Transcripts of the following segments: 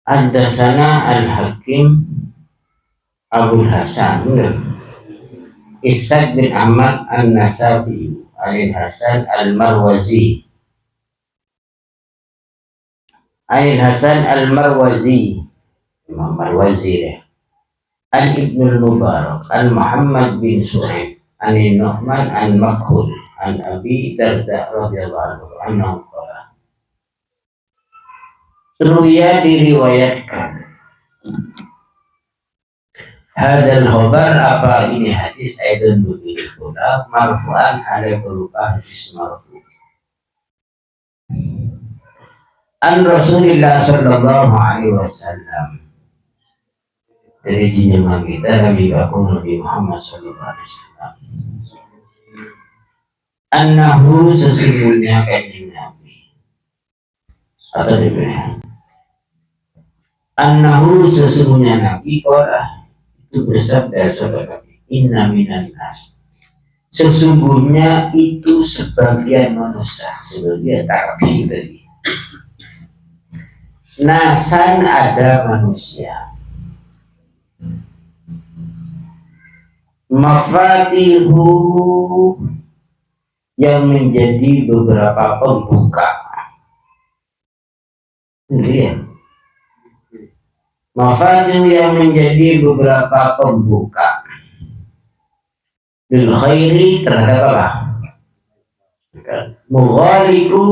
Haddatsana Al-Hakim Abul Hasan Ishaq bin Ahmad An-Nasafi Alil Hasan Al-Marwazi Imam Marwazi ya. An Ibnul Mubarak An Muhammad bin Suhaib An Nu'man An Makhul An Abi Darda radhiyallahu anhu qala Ruya diriwayatkan hadal khabar apa ini hadis aidun budul marfu'an ada berupa hadis marfu' an Rasulillah sallallahu alaihi wasallam dari junjungan kita Nabi Muhammad sallallahu alaihi wasallam annahu sesungguhnya kanjeng Nabi atau demikian annahu sesungguhnya Nabi qala itu bersabda saudara inna minan nas sesungguhnya itu sebagian manusia sebagian takbir tadi nasan ada manusia mafatihu yang menjadi beberapa pembuka ya. Mafatihu yang menjadi beberapa pembuka bil khairi terhadap apa? Mughaliku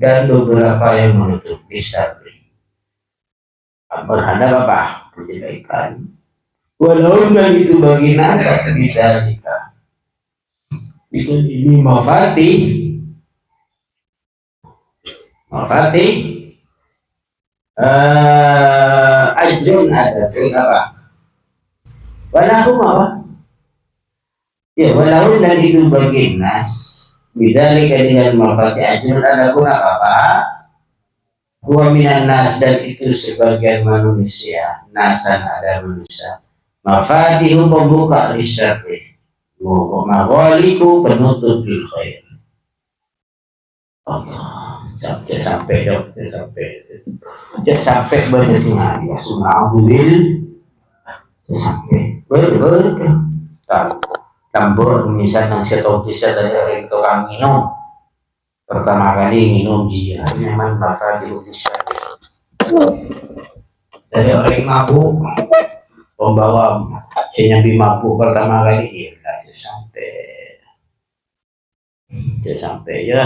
dan beberapa yang menutup disabri terhadap apa? Kejelekan. Walaupun itu bagi nasa sebidalika itu ini mafati ajrun ada pun apa? Walahum apa? Ya walahum dan itu bagi nas bidalika dengan mafati ajrun ada pun apa? Huwa minan nas dan itu sebagian manusia nasan ada manusia mafatihu pembuka lisyarri maghaliku penutup bil khair Allah sampai berjumlah ya sunahul sampai tambur misalnya setau bisa dari orang tukang minum pertama kali minum dia memang bakal diutuskan dari orang mabuk pembawa nyambi mabuk pertama kali dia sampai ya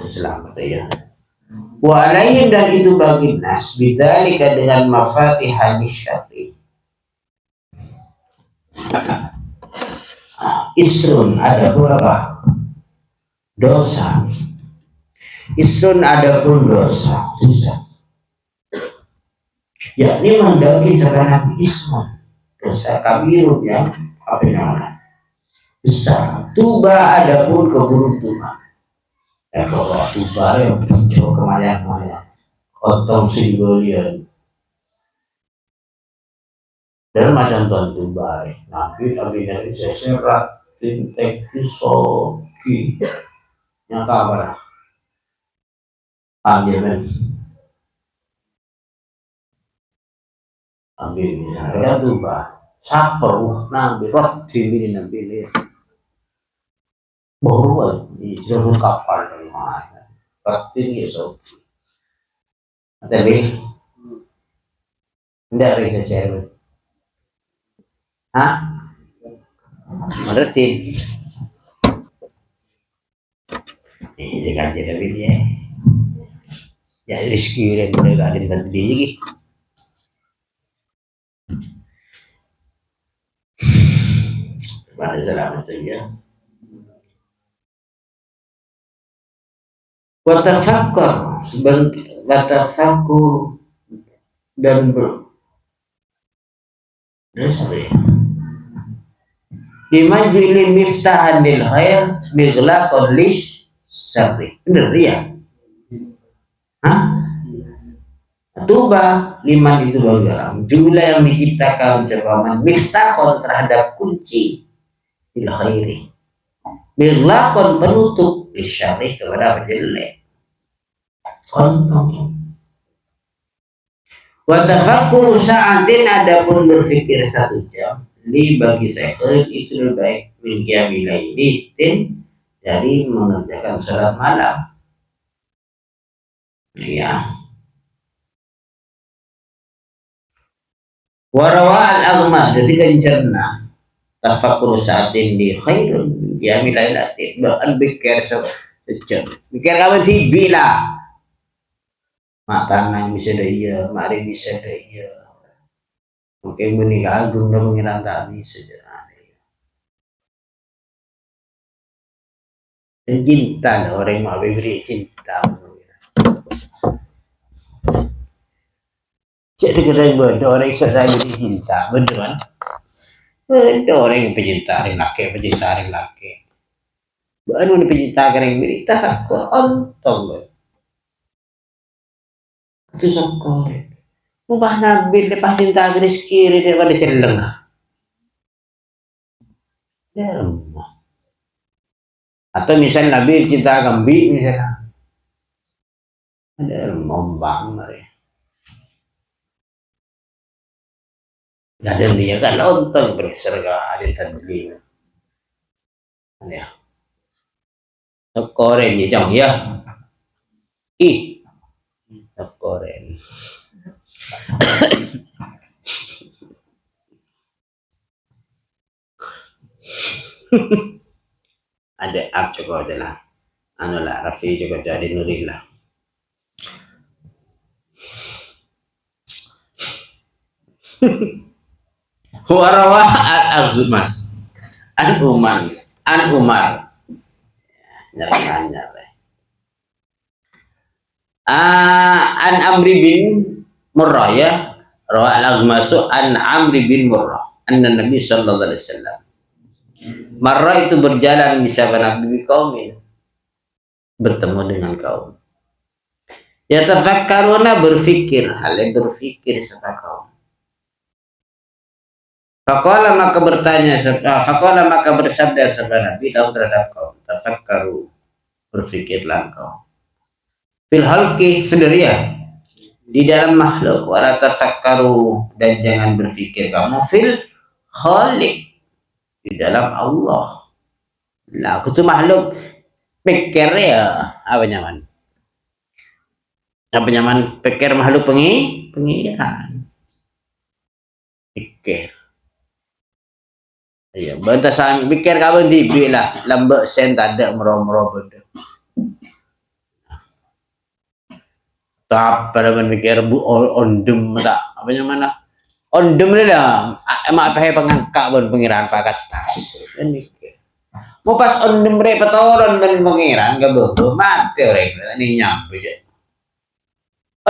selamat ya wa alaihim dan itu bagi nas bidzalika dengan mafatih hadis syar'i isrun ada berapa dosa isrun ada pun dosa yakni mendaki sarana ismun dosa kabirun yang apa namanya besar tuba ada pun keberuntungan ya kalau tuba yang jauh kemayang-mayang otong simbolian dan macam tuan tuba nabi dari seserat tintek isoki yang kabar ambil misalnya tuba saper nabi rot sini nabi baru di jalur kapal dari mana? Pasti ya so. Tapi tidak bisa share. Hah? Mengerti? Ini kan jadi dia. Ya rezeki dan udah ada dengan dia lagi. Pada selamat ya. Watafakkur dan dimajili miftahan lil khair bighlaqul lish syarri bener ya tuba liman itu bagi orang jumlah yang diciptakan sebagai miftahon terhadap kunci lil khairi bighlaqul penutup lisyarih kepada penjelek. Kontong. Wa tafakkuru sa'atin, adapun berpikir 1 jam, li bagi saya itu lebih baik min qiyamil lailin, dari mengerjakan salat malam. Ya. Warawa al-aghmas, jadi kencerna tafakkuru sa'atin li khairun min qiyamil lailatin, bahkan pikir sejam. Pikir kamu tibilah. Mak tanang bisa daya, mari bisa daya. Mungkin menikah agung dan mengiran tak bisa jadi. Dan cinta lah orang mau beri cinta. Jadi kadang benda orang saya beri cinta, betul kan? Benda orang yang pecinta orang laki. Baru ni pecinta orang beri tak kau ontong. Itu sokor. Mubah nabil lepas cinta garis kiri daripada celeng. Ya. Atau misal nabil cinta gambi misalnya. Ada mombang mari. Ada dia kan lontong berserga ada tadi. Ya. Sokor ni jang ya. Koren. Ada app juga adalah anu lah Rafi juga jadi Nurillah. Warawah al-Azumas an Umar nyari an Amri bin Murrah ya, rawa al-Aghmasu an Amri bin Murrah anna Nabi sallallahu alaihi wasallam marra, itu berjalan bisa Nabi kaumin, bertemu dengan kaum. Ya tafakkaruna, berfikir, hal yang berfikir serta kaum. Faqala maka bersabda sabda Nabi terhadap kaum, tafakkaru, berfikirlah kaum. Fil halqi sendirian di dalam makhluk, wala tafakkaru, dan jangan berpikir kamu fil khaliq, di dalam Allah. Lah aku tuh makhluk pikir ya apa nyaman pikir makhluk pengiran pikir ya batasan pikir kamu dibilah lambak sen tak ada meromro benda. Tak pada mikir bu ondem tak apa namanya ondem ni lah emak pakai pengangkat pun pengiran pakat dan mikir mau pas ondem mereka petoran dan pengiran gak bobo mati orang ini nyampe je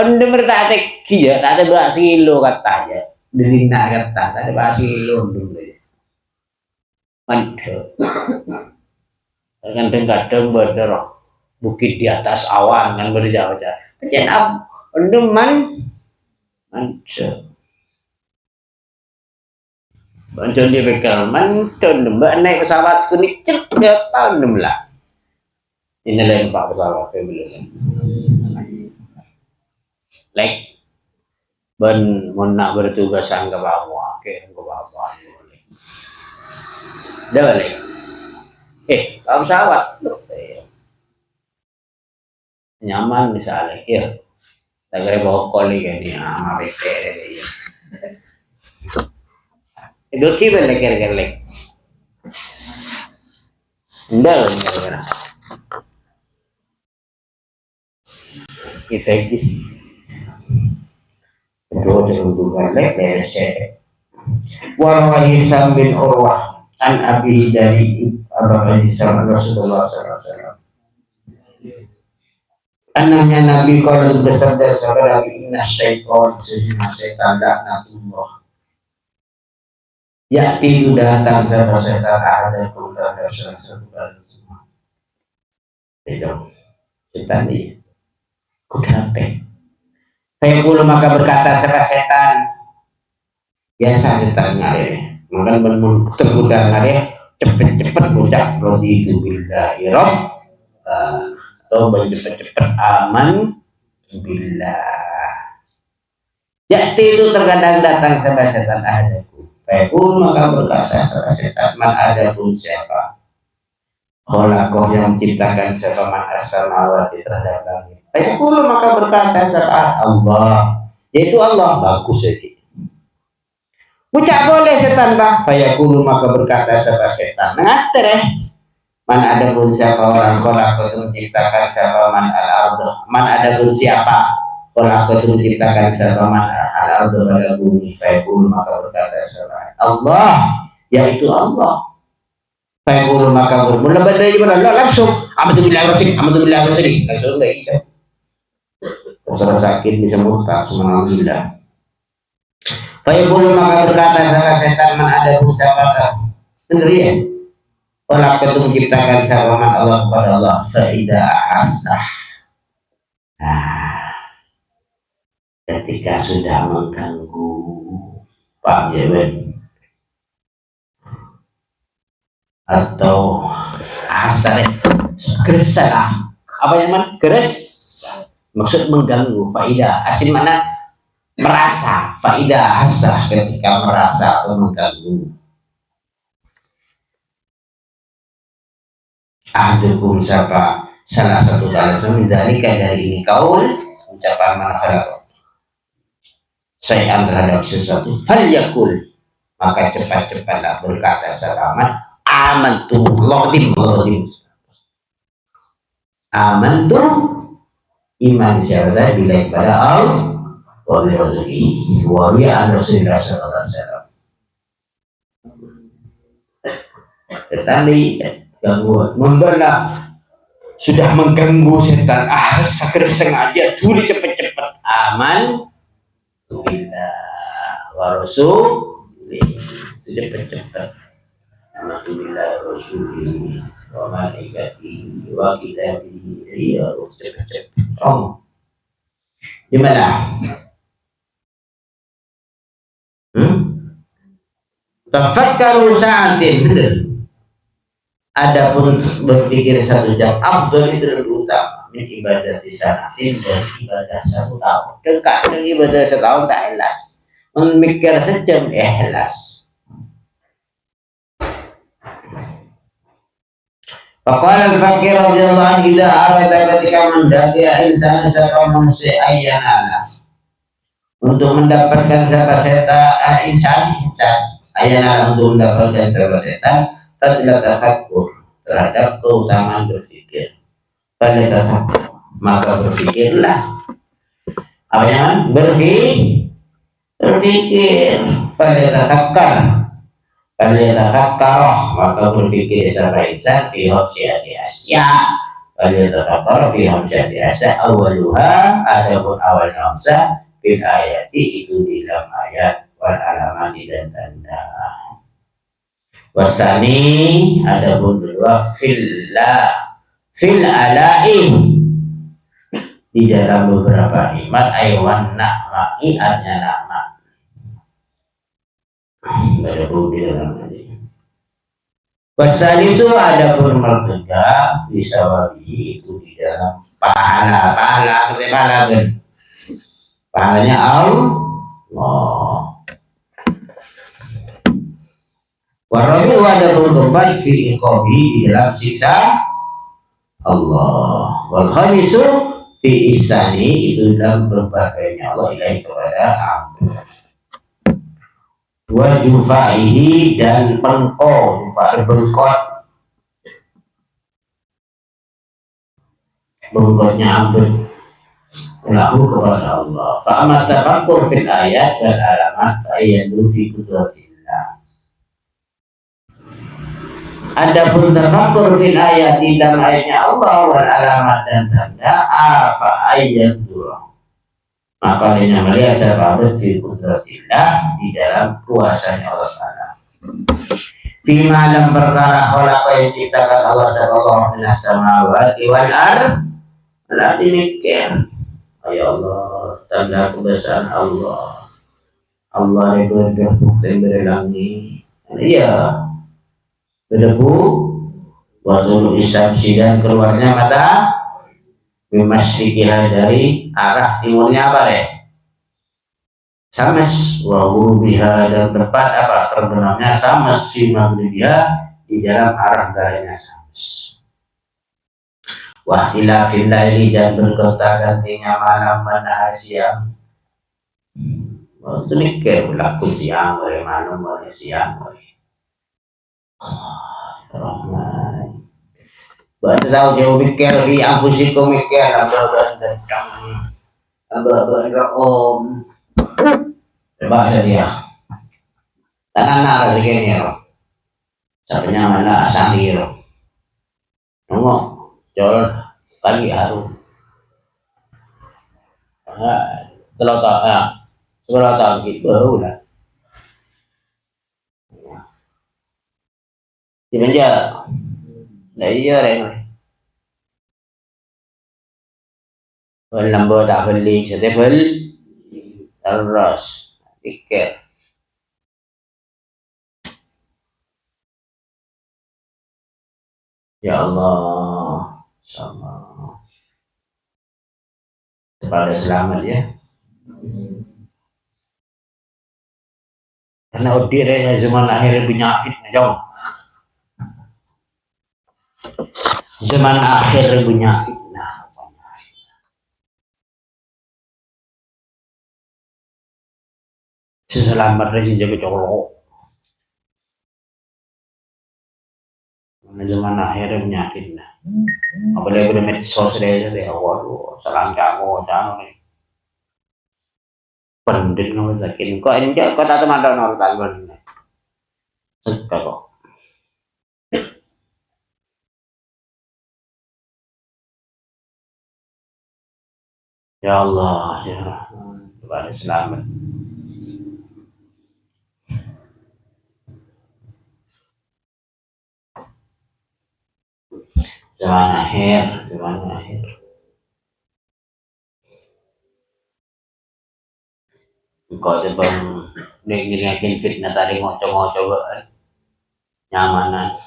ondem mereka tak ada kia tak ada berat kilo katanya dari nak kata tak ada berat kilo ondem aja mantap kadang-kadang berderah bukit di atas awan kan berjauh-jauh. Jangan ondem mantap. Bantuan dia bekal mantap, mbak naik pesawat sekali cek tahun lah. Ini lain pak pesawat belum. Like ben mau nak bertugasan ke bawah, ke bawah boleh. Dah balik. Kalau pesawat nyaman misalnya, ya. Tak kira bawa koli kan ni, ama bekal dia. Itu kita lekar-lekar. Enggak lah. Kita lagi. Dua juga lekar set. Wa Hisam bin Urwah an Abi dari Abu Hisam Rasulullah sallallahu alaihi wasallam. Anaknya Nabi kalau bersabda sabda inna syaitan, sesungguhnya setan laknatullah. Yakti itu datang sama setan ada kepada saudara semua. Itu setan ini kudape. Fayaqulu maka berkata setan biasa setan ngare. Maka bermun tergoda ngare cepet-cepet bocah rodi itu billahi rabb atau bercepat-cepat aman billah. Jadi itu terkadang datang sama setan ahadaku. Fayaqul, maka berkata sama setan, man adapun siapa khalaqah yang menciptakan siapa man as-samawati terhadap langit. Fayaqul, maka berkata siapa Allah, yaitu Allah. Bagus jadi. Ucap boleh setan bang. Fayaqul, maka berkata siapa setan. Ngater man adapun siapa orang khalaqah itu menciptakan siapa man al-ardh. Man adapun siapa kalau itu menciptakan siapa man al-ardu pada bumi. Fayaqul, maka berkata siapa Allah, yaitu Allah. Fayaqul, maka bermula dari mana langsung alhamdulillah rasul langsung baik kita. Kalau sakit bisa murtad alhamdulillah. Fayaqul, maka berkata siapa setan man ada pun siapa sendirian. Kalau itu menciptakan siapa man Allah kepada Allah. Faidah asah. Ketika sudah mengganggu, paham ya Ben? Atau asal geresan, apa yang mana geres? Maksud mengganggu, faidah asin mana merasa, faidah asah ketika merasa atau mengganggu. Ahadukum siapa salah satu kalian mendalika dari ini kaul ucapan mana saya terhadap sesuatu falyakul, maka cepat-cepatlah berkata selamat amantu lodim amantu iman siapa saya bila kepada Allah wa bi Rasulillah sallallahu alaihi wasallam. Tetapi gangguan membelah sudah mengganggu setan, sakit sengaja tuli cepat-cepat aman billah wa rasulih, cepat-cepat alhamdulillah rasulih wa malaikatihi wa kitabihi, ya cepat-cepat. Di mana? Tafakkaru sa'atin, benar. Adapun berpikir satu jam, afdal itu lebih utama min ibadah di sana dan ibadah 1 tahun. Dekat dengan ibadah 1 tahun tak ikhlas, memikir sejam ikhlas. Faqala al-fakir radhiyallahu anhu idza arada, ketika mendaki insan siapa manusia ayyana untuk mendapatkan siapa setan insan ayyana untuk mendapatkan siapa setan tadla tafakkur terhadap keutamaan berpikir. Pada tafakkur maka berpikirlah apa yang berpikir pada tafakkar maka berpikir siapa insan fi hafsiyati asya pada tafakkar fi hafsiyati asya awaluha, adapun awal hamzah fil ayati itu di dalam ayat wal alamati dan tanda. Wasani adapun kedua fil alai di dalam beberapa nikmat aywan nakmai artinya nakmat berhubung di dalam ini. Wasalisu adapun ketiga bisa wabi itu di dalam pahalanya Allah. Warabi adapun keempat fi iqabi di dalam sisa Allah. Wal khamisu fi ihsani itu dalam berbakainya Allah ilahi kepada hamba. Wa jufaihi dan pengko bengkotnya ampun lahu kepada Allah. Fa amat tafakkur fil ayat dan alamat fa ayatu fi qudratillah. Adapun tafakkur fil ayat di dalam ayatnya Allah wal alamat dan tanda afa ayat dua, maka lainnya melihat sahabat fi qudratillah di dalam kuasanya Allah Ta'ala. Fi malam perkara khalaqa yang diciptakan Allah sallallahu minas samawati wal ard. Lah demikian ya Allah tanda kebesaran Allah. Allah itu berdebu dan berlangi. Iya berdebu Waktu isyamsi dan keluarnya mata bimasrikiha dari arah timurnya apa deh? Samas wa ghurubiha dan tempat apa terbenamnya samas fi maghribiha di dalam arah baratnya samas. Wa khilafil laili dan bergonta-gantinya malam dan siang. Waktu mikir berlaku siang oleh malam oleh siang oleh Rahman. Baca tahu jauh mikir fi anfusikum mikir abang dan abang om. Bahasa dia. Tangan nak rezeki ni ro. Sabnya mana asangi ro. Nunggu jol kali harum. Kalau tak kalau tak gitu baru lah. Di meja. Nah iya reng. Lambat tak beli, saya beli terus. Pikir. Ya Allah, sama kepada selamat ya. Karena udirnya zaman akhir penyakit jauh. Zaman akhir penyakit. Seselamat resi jaga colok. Zaman akhirnya penyakit nah. Apalagi pada medsos saja deh. Waduh, salam kamu, jangan nih. Pendek nomor sakin. Kok ini kok tak teman-teman nomor talban ini. Suka kok. Ya Allah, ya Rahman, kepada selamat. Zaman akhir. Kau coba dengerin fitnah tadi ngoco-ngoco nyamanan.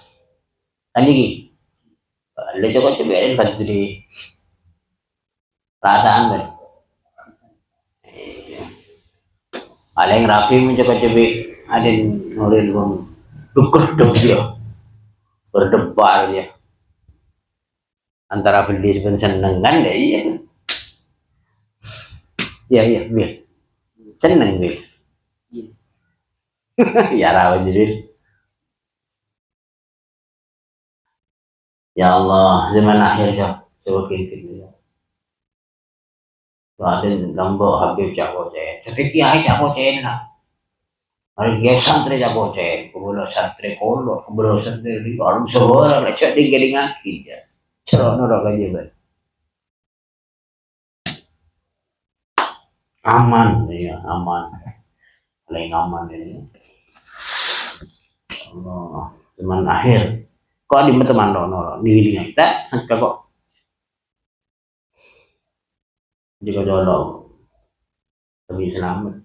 Tadi lu cobain badri perasaan ber. Paling Rafi mencoba ada nuril bang duk dia berdebar dia antara beli seneng kan deh iya bil seneng bil ya rawan jadi ya Allah zaman akhir coba kita Raden lambo habib jago je. Jadi kiai jago je na. Hari kiai santri jago je. Kubulo santri kolo, kubulo santri di orang semua orang cek di geling aki je. Cerono ro kaje ber. Aman ya, aman. Paling aman ini. Allah, zaman akhir. Kok di teman rono di kita sangka kok jika jolong lebih selamat.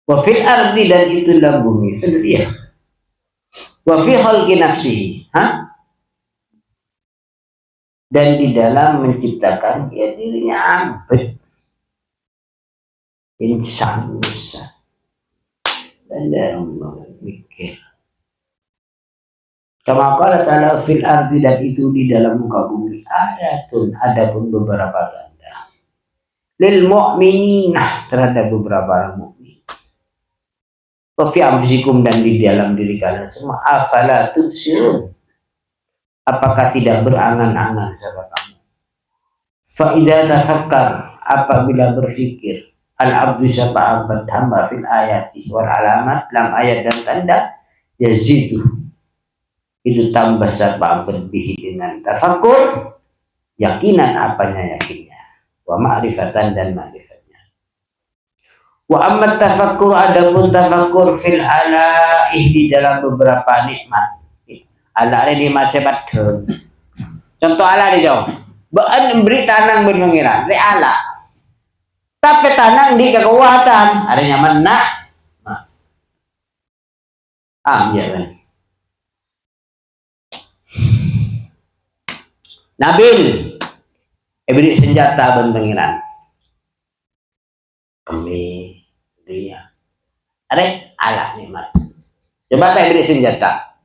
Wafil ardi dan itulah bumi itu dia. Wafi khalqi nafsihi, dan di dalam menciptakan dia dirinya abad insan bisa dan dalam mikir. Kama qala ta'ala fil ardi dan itu di dalam muka bumi ayatun ada pun beberapa tanda lil mu'minina terhadap beberapa orang mukmin. Wa fi anfusikum dan di dalam diri kalian semua afala tubsirun apakah tidak berangan-angan sahabat kamu. Fa idza tafakkar apabila berfikir al abdu sapa abad hamba fil ayati wal alamat lam ayat dan tanda yazidu itu tambah sabab berbihi dengan tafakkur yakinan apanya yakinnya wa ma'rifatan dan ma'rifatnya wa amma tafakkur adapun tafakkur fil alaih di dalam beberapa nikmat ala ini macam contoh ala di jauh baan beri tanang bermengira re ala tapi tanang di kekuatan ada nyaman nak Ya kan. Nabil beri senjata ben pengiran kami dia ada ala nikmat coba tak beri senjata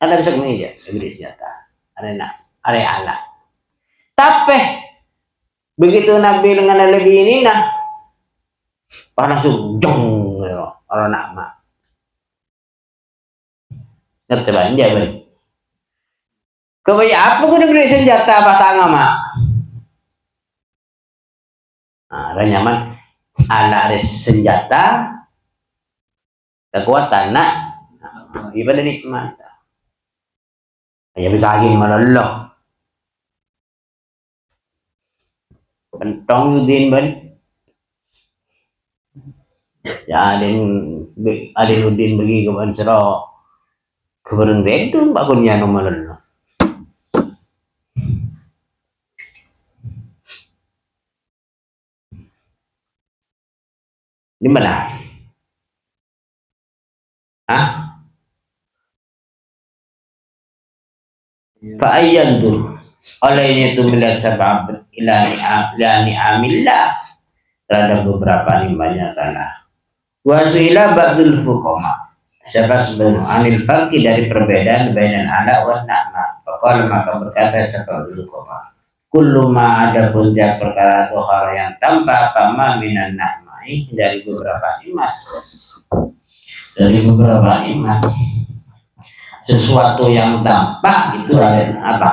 ada bisa kami aja beri senjata ada ala tapi begitu Nabil dengan lebih ini nah panas jong orang nak mak ngerti lah dia beri kebaya apa kau beri senjata batang mak ada nyaman ala ada senjata kekuatan nak ibadah nikmat ya bisa lagi malah pentong Udin ben ya adin Udin bagi ke Bansero kebereng bedung bakunnya nomor lo di mana Fa'ayyan tuh olehnya itu melihat sebab ilani amillah terhadap beberapa nikmatnya tanah. Wasuila ba'dul fuqama sebenarnya anil farqi dari perbedaan bainal ala wa na'ma. Faqala maka berkata sebabul fuqama kullu ma ada pun dia perkara tuhara yang tanpa pama minan na'mai dari beberapa nikmat sesuatu yang tampak itu ada apa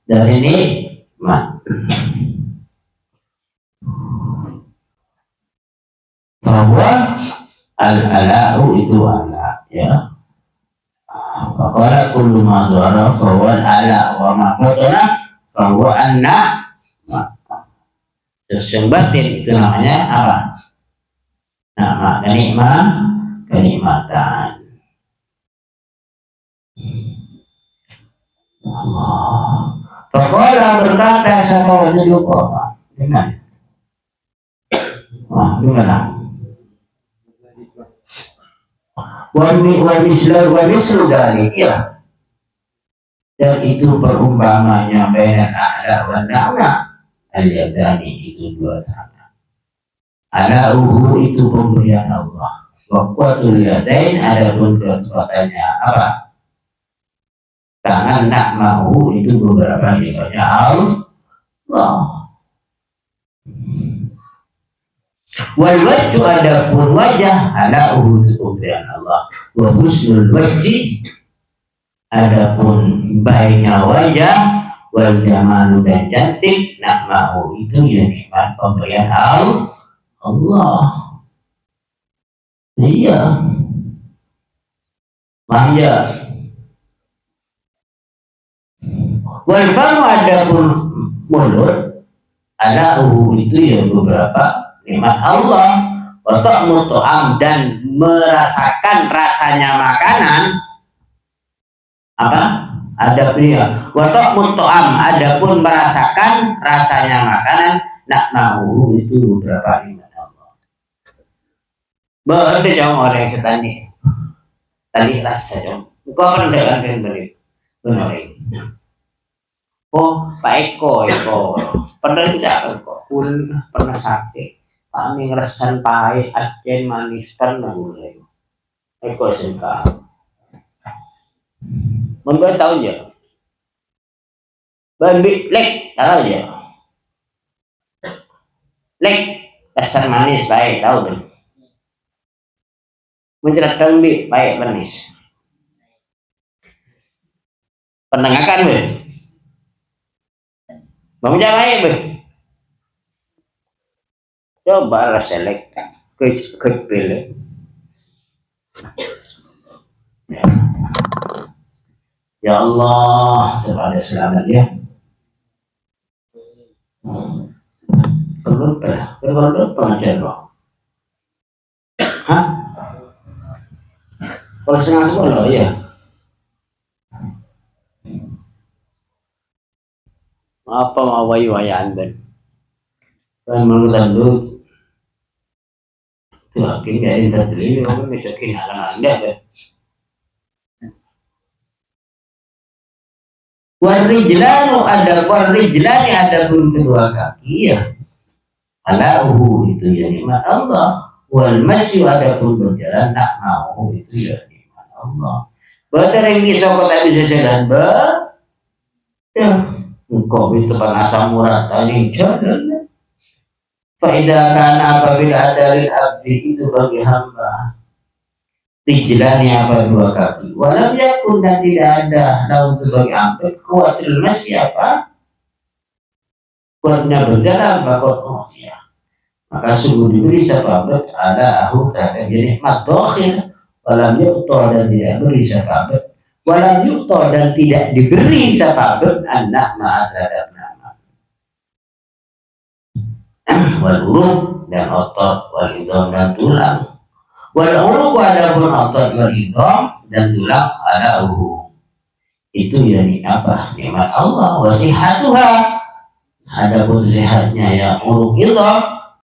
dari ini bahwa al-ala'u itu ala ya faqala kullu ma dhara bahwa al-ala wa ma qatana bahwa anna terus yang batin itu namanya apa nama kenikmatan Allah. Faqala berkata sama wajib koma dengan gimana? Wa mislu dalik ya. Dan itu perumpamanya bainal a'la wa na'ma al-yadani itu dua tangan. Ala'uhu itu pemberian Allah. Wa quwwatul yadain adapun kekuatannya apa? Tangan nak mau itu beberapa nikmatnya Allah. Wal wajhu adapun wajah ala itu pemberian Allah. Wa husnul wajhi adapun baiknya wajah wal jamalu dan cantik nak mau itu ya nikmat pemberian Allah. Iya. Manja. Wal famu adapun mulut ala itu ya beberapa nikmat Allah untuk mutu'am dan merasakan rasanya makanan apa ada pria untuk mutu'am adapun merasakan rasanya makanan nak mau itu beberapa nikmat Allah berarti jangan orang yang tadi rasa dong kau pernah dengar benar oh Pak Eko pernah tidak kok pernah sakit kami ngerasakan pahit ajen manis karena mulai Eko sengkang membuat tahu ya babi lek tahu ya lek dasar manis baik tahu deh mencerat kambing baik manis pernah ngakan deh Bang Jamai coba selek kecil ya Allah kepada selamat ya kalau pengajar loh kalau setengah 10 ya apa mau wayu-wayaan ben dan menurut Tuakin dari terteli memang mesokin alam anda kan. Warijlani ada pun kedua kaki ya. Alahu itu ya nikmat Allah. Wal masyu ada pun berjalan nak mau itu ya nikmat Allah. Berarti yang kisah tak bisa jalan ya engkau itu kan asam urat tadi jalan. Faedah karena apabila ada lil abdi itu bagi hamba rijlani apa dua kaki. Walam yakun dan tidak ada lalu bagi hamba kuatul masyu apa kuatnya berjalan bakot ya. Maka sungguh diberi sahabat ada ahuk terhadap nikmat dohir walam yu'to dan tidak beri sahabat walam yu'to dan tidak diberi sahabat anak ma'a terhadap nama wal uruq dan otot wal idham dan tulang wal uruq ada pun otot wal idham dan tulang ada itu ya apa nikmat Allah wasihatuha ada pun sehatnya ya uruq idham